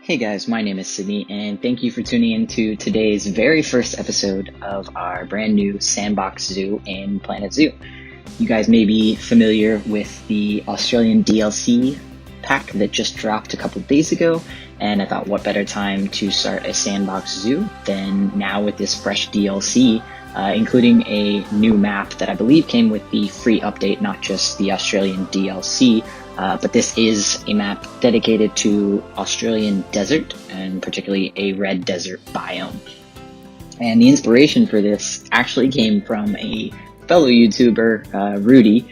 Hey guys, my name is Sydney, and thank you for tuning in to today's very first episode of our brand new Sandbox Zoo in Planet Zoo. You guys may be familiar with the Australian DLC pack that just dropped a couple days ago, and I thought what better time to start a Sandbox Zoo than now with this fresh DLC, including a new map that I believe came with the free update, not just the Australian DLC. But this is a map dedicated to Australian desert, and particularly a red desert biome. And the inspiration for this actually came from a fellow YouTuber, Rudy,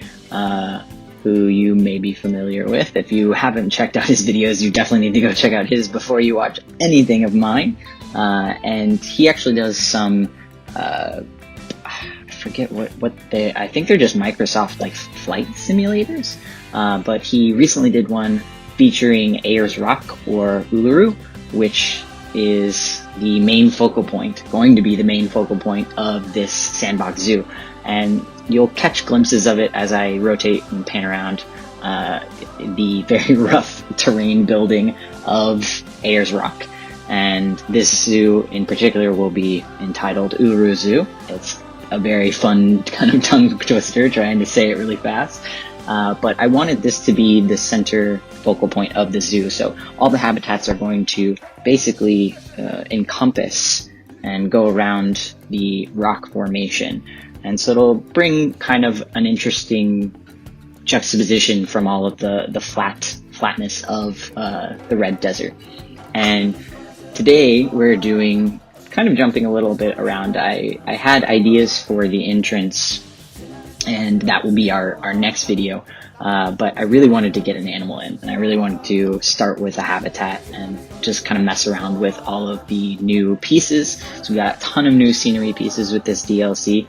who you may be familiar with. If you haven't checked out his videos, you definitely need to go check out his before you watch anything of mine. And he actually does some, I forget I think they're just Microsoft flight simulators. But he recently did one featuring Ayers Rock, or Uluru, which is the main focal point, going to be the main focal point of this Sandbox Zoo. And you'll catch glimpses of it as I rotate and pan around the very rough terrain building of Ayers Rock. And this zoo in particular will be entitled Uluru Zoo. It's a very fun kind of tongue twister trying to say it really fast. But I wanted this to be the center focal point of the zoo. So all the habitats are going to basically encompass and go around the rock formation. And so it'll bring kind of an interesting juxtaposition from all of the flatness of the red desert. And today we're doing kind of jumping a little bit around. I had ideas for the entrance, and that will be our next video, but I really wanted to get an animal in, and I really wanted to start with a habitat and just kind of mess around with all of the new pieces. So we got a ton of new scenery pieces with this DLC,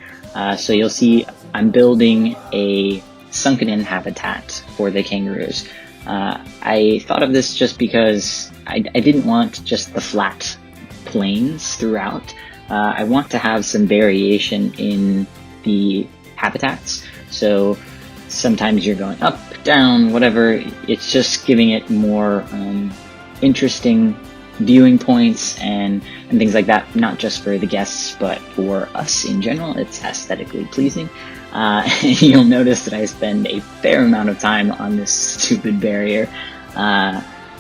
so you'll see I'm building a sunken in habitat for the kangaroos. I thought of this just because I didn't want just the flat plains throughout. I want to have some variation in the habitats. So sometimes you're going up, down, whatever. It's just giving it more interesting viewing points and things like that, not just for the guests, but for us in general. It's aesthetically pleasing. You'll notice that I spend a fair amount of time on this stupid barrier.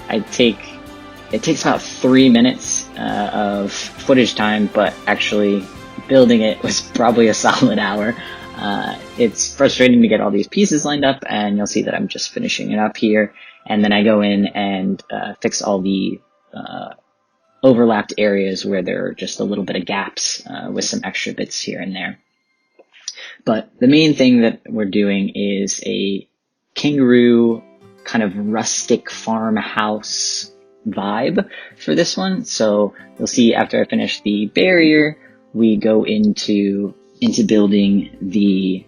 It takes about 3 minutes of footage time, but actually building it was probably a solid hour. It's frustrating to get all these pieces lined up, and you'll see that I'm just finishing it up here, and then I go in and fix all the overlapped areas where there are just a little bit of gaps with some extra bits here and there. But the main thing that we're doing is a kangaroo kind of rustic farmhouse vibe for this one. So you'll see after I finish the barrier, we go into building the,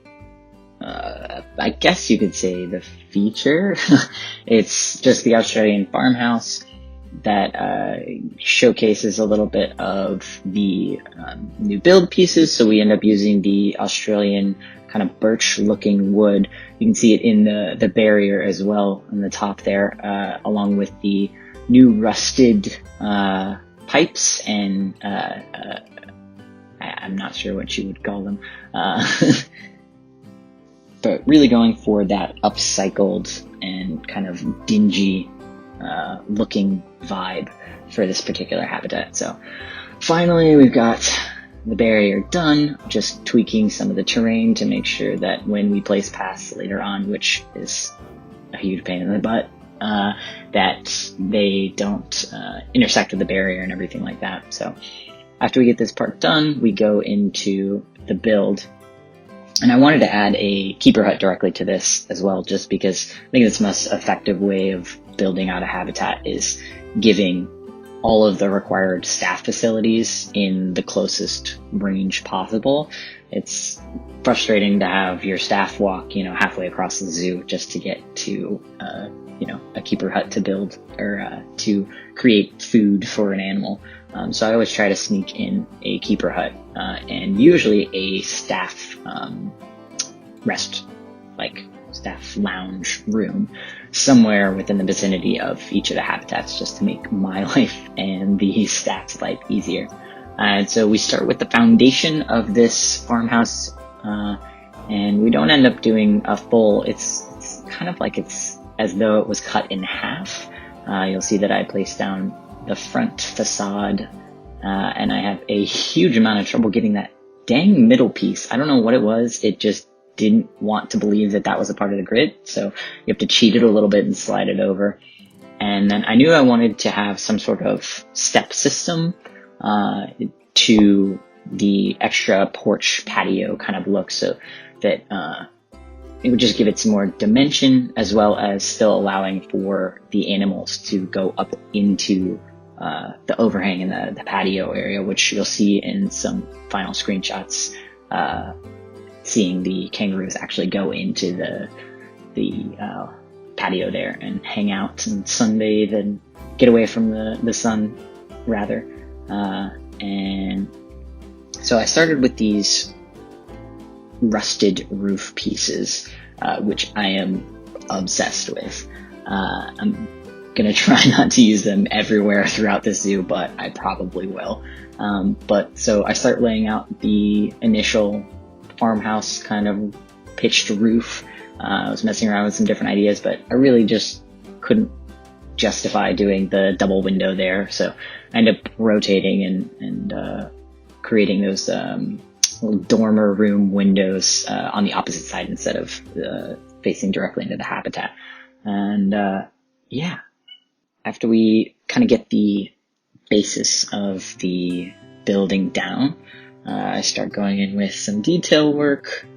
I guess you could say the feature. It's just the Australian farmhouse that showcases a little bit of the new build pieces. So we end up using the Australian kind of birch looking wood. You can see it in the barrier as well on the top there, along with the new rusted pipes and I'm not sure what you would call them, but really going for that upcycled and kind of dingy looking vibe for this particular habitat. So finally we've got the barrier done, just tweaking some of the terrain to make sure that when we place paths later on, which is a huge pain in the butt, that they don't intersect with the barrier and everything like that. So after we get this part done, we go into the build. And I wanted to add a keeper hut directly to this as well, just because I think it's the most effective way of building out a habitat is giving all of the required staff facilities in the closest range possible. It's frustrating to have your staff walk, halfway across the zoo just to get to, a keeper hut to build or to create food for an animal. So I always try to sneak in a keeper hut and usually a staff rest staff lounge room somewhere within the vicinity of each of the habitats, just to make my life and the staff's life easier. And so we start with the foundation of this farmhouse, and we don't end up doing a full, it's kind of like it's as though it was cut in half. You'll see that I placed down the front facade, and I have a huge amount of trouble getting that dang middle piece. I don't know what it was. It just didn't want to believe that that was a part of the grid. So you have to cheat it a little bit and slide it over. And then I knew I wanted to have some sort of step system to the extra porch patio kind of look, so that it would just give it some more dimension, as well as still allowing for the animals to go up into the overhang in the patio area, which you'll see in some final screenshots, seeing the kangaroos actually go into the patio there and hang out and sunbathe and get away from the sun, rather. And so I started with these rusted roof pieces, which I am obsessed with. I'm gonna try not to use them everywhere throughout the zoo, but I probably will. But so I start laying out the initial farmhouse kind of pitched roof. I was messing around with some different ideas, but I really just couldn't justify doing the double window there. So I ended up rotating and creating those little dormer room windows on the opposite side instead of facing directly into the habitat. And yeah, after we kind of get the basis of the building down, I start going in with some detail work.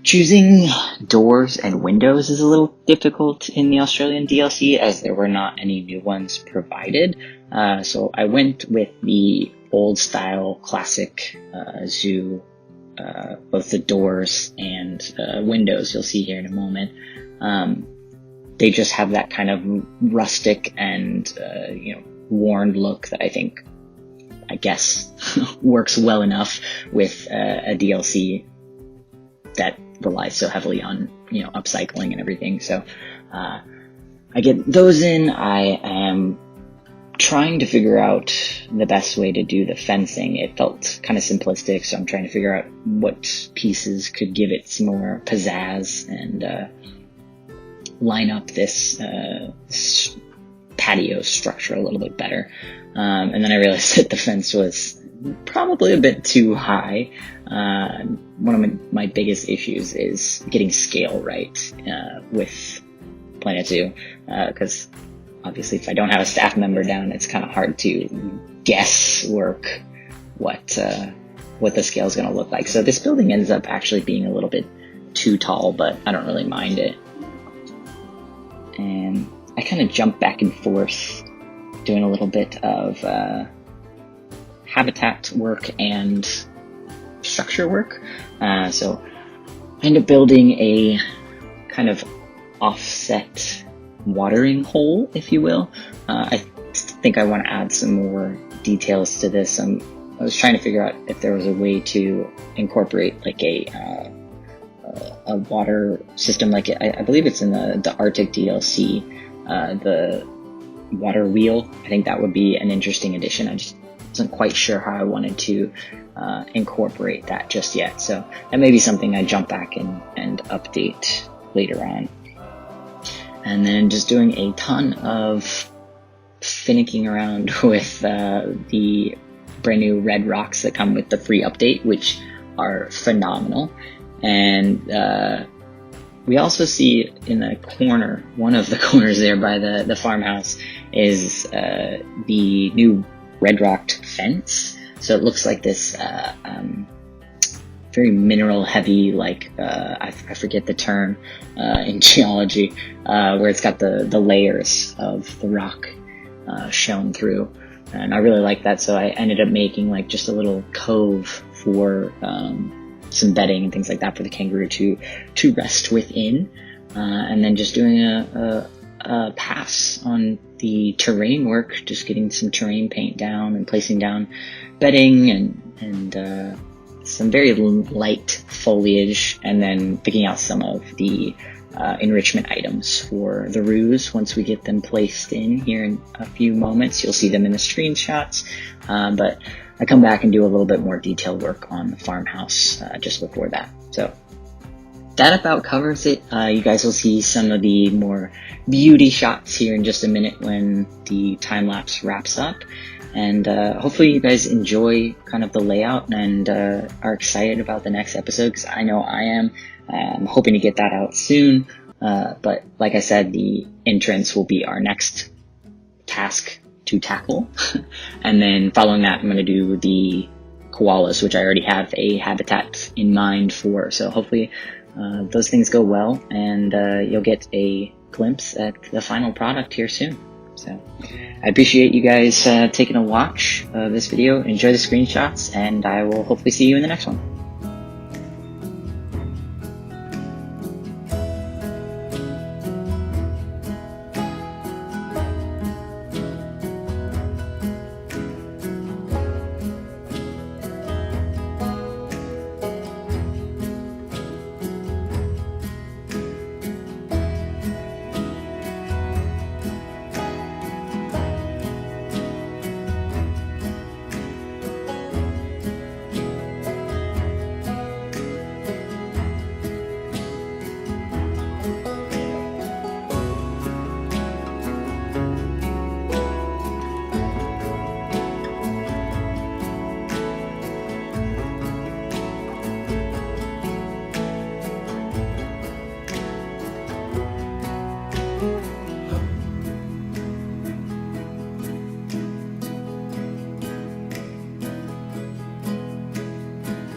Choosing doors and windows is a little difficult in the Australian DLC, as there were not any new ones provided. So I went with the old style classic zoo, both the doors and windows you'll see here in a moment. They just have that kind of rustic and worn look that I guess works well enough with a DLC that relies so heavily on upcycling and everything. So I get those in. I am trying to figure out the best way to do the fencing. It felt kind of simplistic, so I'm trying to figure out what pieces could give it some more pizzazz and line up this patio structure a little bit better. And then I realized that the fence was probably a bit too high. One of my biggest issues is getting scale right with Planet Zoo, because obviously if I don't have a staff member down, it's kind of hard to guesswork what the scale is going to look like. So this building ends up actually being a little bit too tall, but I don't really mind it. And I kind of jump back and forth doing a little bit of habitat work and structure work. So I end up building a kind of offset watering hole, if you will. I think I want to add some more details to this. I was trying to figure out if there was a way to incorporate like a water system, like I believe it's in the Arctic DLC, the water wheel. I think that would be an interesting addition. I just wasn't quite sure how I wanted to incorporate that just yet. So that may be something I jump back and update later on. And then just doing a ton of finicking around with the brand new red rocks that come with the free update, which are phenomenal. And we also see in the corner, one of the corners there by the farmhouse, is the new red rocked fence. So it looks like this very mineral heavy, like I forget the term in geology, where it's got the layers of the rock shown through. And I really like that, so I ended up making like just a little cove for some bedding and things like that for the kangaroo to rest within, and then just doing a pass on the terrain work, just getting some terrain paint down and placing down bedding and some very light foliage, and then picking out some of the enrichment items for the roos. Once we get them placed in here in a few moments, you'll see them in the screenshots, but I come back and do a little bit more detailed work on the farmhouse just before that. So that about covers it. You guys will see some of the more beauty shots here in just a minute when the time lapse wraps up. And hopefully you guys enjoy kind of the layout and are excited about the next episode, because I know I am. I'm hoping to get that out soon. But like I said, the entrance will be our next task to tackle. And then following that, I'm going to do the koalas, which I already have a habitat in mind for. So hopefully those things go well, and you'll get a glimpse at the final product here soon. So I appreciate you guys taking a watch of this video. Enjoy the screenshots, and I will hopefully see you in the next one.